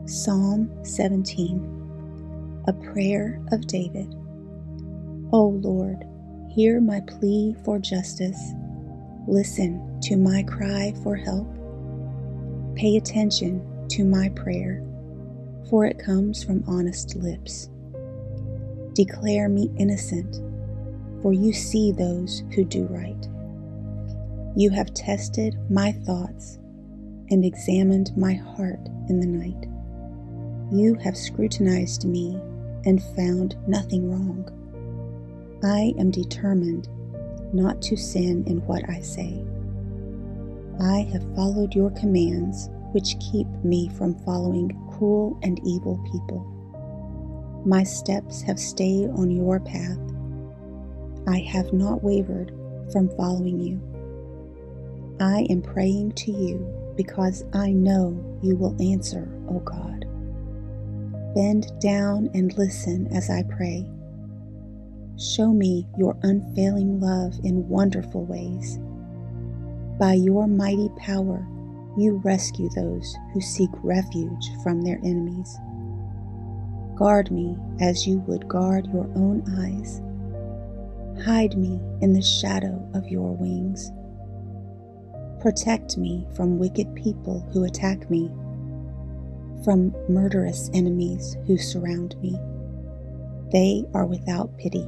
Psalm 17, a prayer of David. O Lord, hear my plea for justice. Listen to my cry for help. Pay attention to my prayer, for it comes from honest lips. Declare me innocent, for you see those who do right. You have tested my thoughts and examined my heart in the night. You have scrutinized me and found nothing wrong. I am determined not to sin in what I say. I have followed your commands, which keep me from following cruel and evil people. My steps have stayed on your path. I have not wavered from following you. I am praying to you because I know you will answer, O God. Bend down and listen as I pray. Show me your unfailing love in wonderful ways. By your mighty power, you rescue those who seek refuge from their enemies. Guard me as you would guard your own eyes. Hide me in the shadow of your wings. Protect me from wicked people who attack me, from murderous enemies who surround me. They are without pity.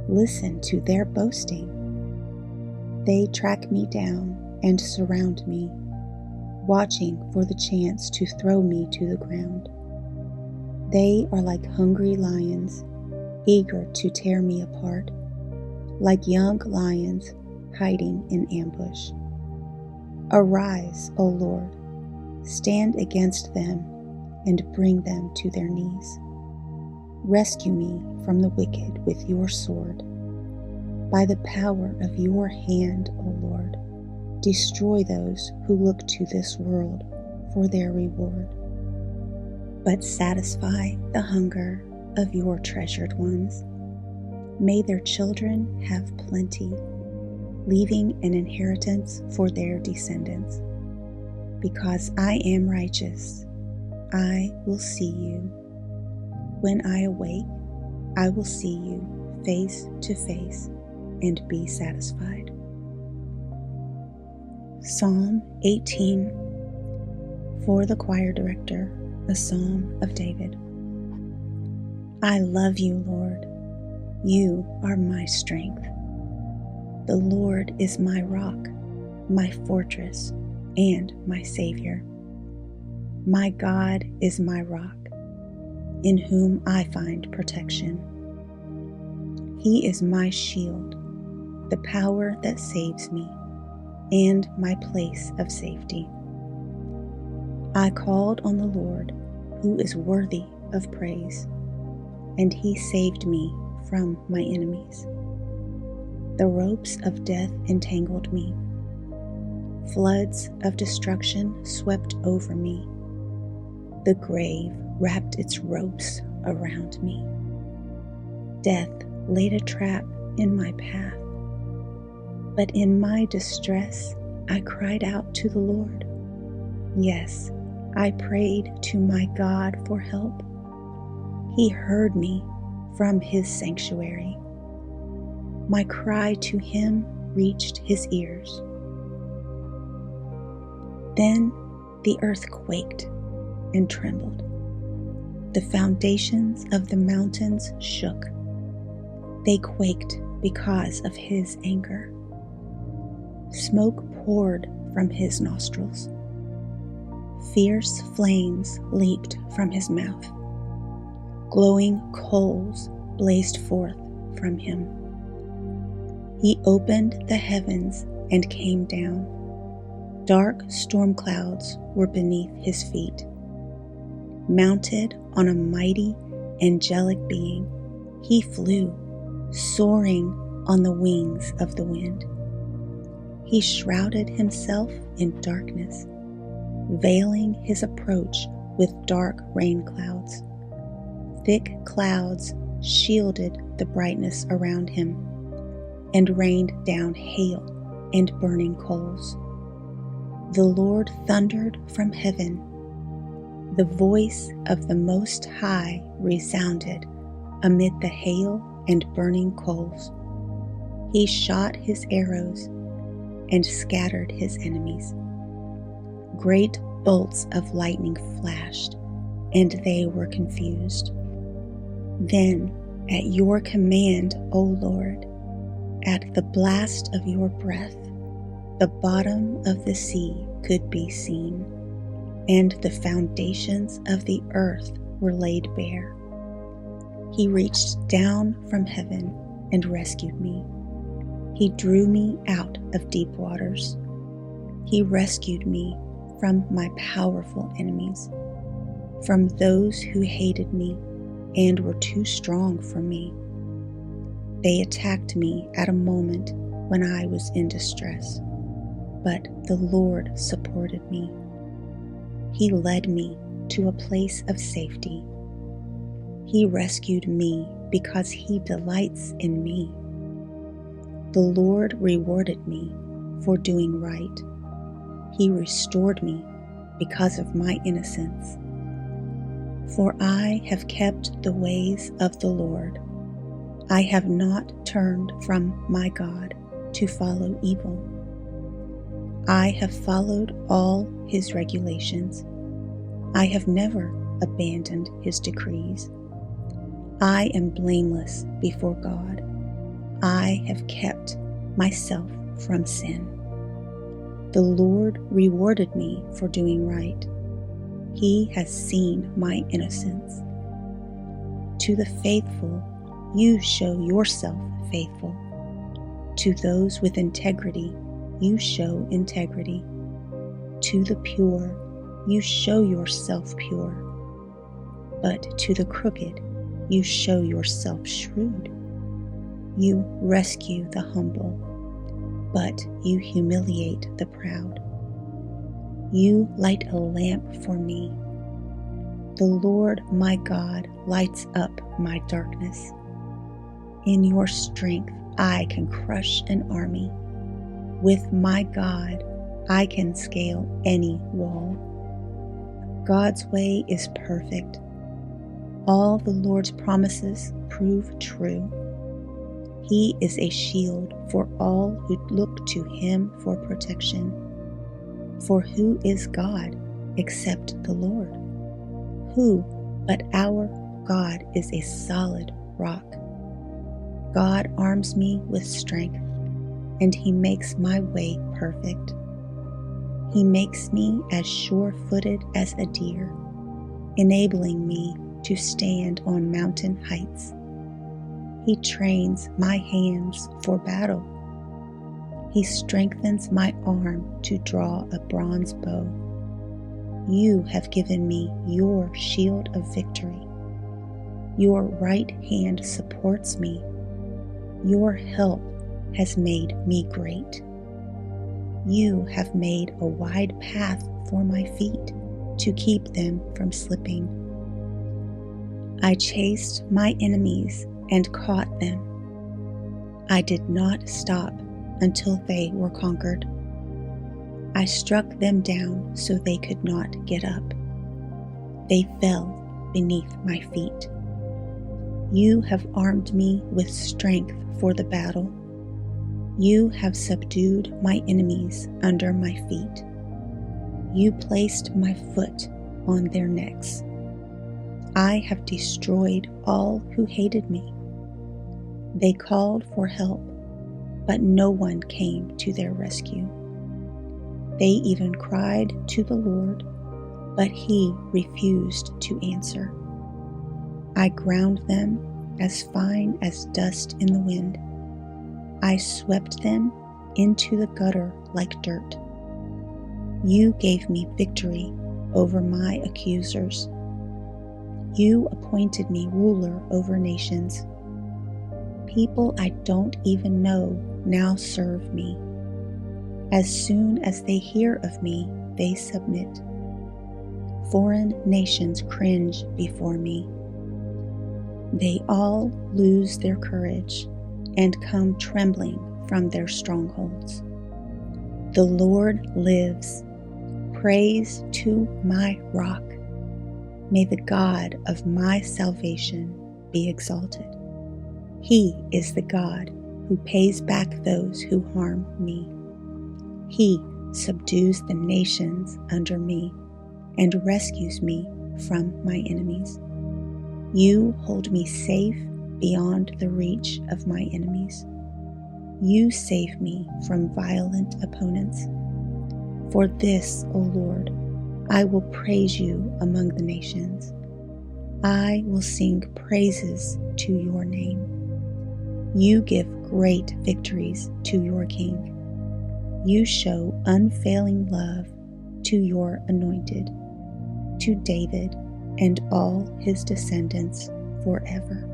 Listen to their boasting. They track me down and surround me, watching for the chance to throw me to the ground. They are like hungry lions, eager to tear me apart, like young lions hiding in ambush. Arise, O Lord, stand against them and bring them to their knees. Rescue me from the wicked with your sword. By the power of your hand, O Lord, destroy those who look to this world for their reward. But satisfy the hunger of your treasured ones. May their children have plenty, leaving an inheritance for their descendants. Because I am righteous, I will see you. When I awake, I will see you face to face and be satisfied. Psalm 18, for the choir director, a psalm of David. I love you, Lord. You are my strength. The Lord is my rock, my fortress, and my Savior. My God is my rock, in whom I find protection. He is my shield, the power that saves me, and my place of safety. I called on the Lord, who is worthy of praise, and he saved me from my enemies. The ropes of death entangled me. Floods of destruction swept over me. The grave wrapped its ropes around me. Death laid a trap in my path. But in my distress, I cried out to the Lord. Yes, I prayed to my God for help. He heard me from his sanctuary. My cry to him reached his ears. Then the earth quaked and trembled. The foundations of the mountains shook. They quaked because of his anger. Smoke poured from his nostrils. Fierce flames leaped from his mouth. Glowing coals blazed forth from him. He opened the heavens and came down. Dark storm clouds were beneath his feet. Mounted on a mighty angelic being, he flew, soaring on the wings of the wind. He shrouded himself in darkness, veiling his approach with dark rain clouds. Thick clouds shielded the brightness around him and rained down hail and burning coals. The Lord thundered from heaven. The voice of the Most High resounded amid the hail and burning coals. He shot his arrows and scattered his enemies. Great bolts of lightning flashed, and they were confused. Then, at your command, O Lord, at the blast of your breath, the bottom of the sea could be seen, and the foundations of the earth were laid bare. He reached down from heaven and rescued me. He drew me out of deep waters. He rescued me from my powerful enemies, from those who hated me and were too strong for me. They attacked me at a moment when I was in distress, but the Lord supported me. He led me to a place of safety. He rescued me because He delights in me. The Lord rewarded me for doing right. He restored me because of my innocence. For I have kept the ways of the Lord. I have not turned from my God to follow evil. I have followed all His regulations. I have never abandoned His decrees. I am blameless before God. I have kept myself from sin. The Lord rewarded me for doing right. He has seen my innocence. To the faithful, you show yourself faithful. To those with integrity, you show integrity. To the pure, you show yourself pure. But to the crooked, you show yourself shrewd. You rescue the humble, but you humiliate the proud. You light a lamp for me. The Lord my God lights up my darkness. In your strength I can crush an army. With my God I can scale any wall. God's way is perfect. All the Lord's promises prove true. He is a shield for all who look to Him for protection. For who is God except the Lord? Who but our God is a solid rock? God arms me with strength, and He makes my way perfect. He makes me as sure-footed as a deer, enabling me to stand on mountain heights. He trains my hands for battle. He strengthens my arm to draw a bronze bow. You have given me your shield of victory. Your right hand supports me. Your help has made me great. You have made a wide path for my feet to keep them from slipping. I chased my enemies and caught them. I did not stop until they were conquered. I struck them down so they could not get up. They fell beneath my feet. You have armed me with strength for the battle. You have subdued my enemies under my feet. You placed my foot on their necks. I have destroyed all who hated me. They called for help, but no one came to their rescue. They even cried to the Lord, but He refused to answer. I ground them as fine as dust in the wind. I swept them into the gutter like dirt. You gave me victory over my accusers. You appointed me ruler over nations. People I don't even know now serve me. As soon as they hear of me, they submit. Foreign nations cringe before me. They all lose their courage and come trembling from their strongholds. The Lord lives. Praise to my rock. May the God of my salvation be exalted. He is the God who pays back those who harm me. He subdues the nations under me and rescues me from my enemies. You hold me safe beyond the reach of my enemies. You save me from violent opponents. For this, O Lord, I will praise you among the nations. I will sing praises to your name. You give great victories to your king. You show unfailing love to your anointed, to David and all his descendants forever.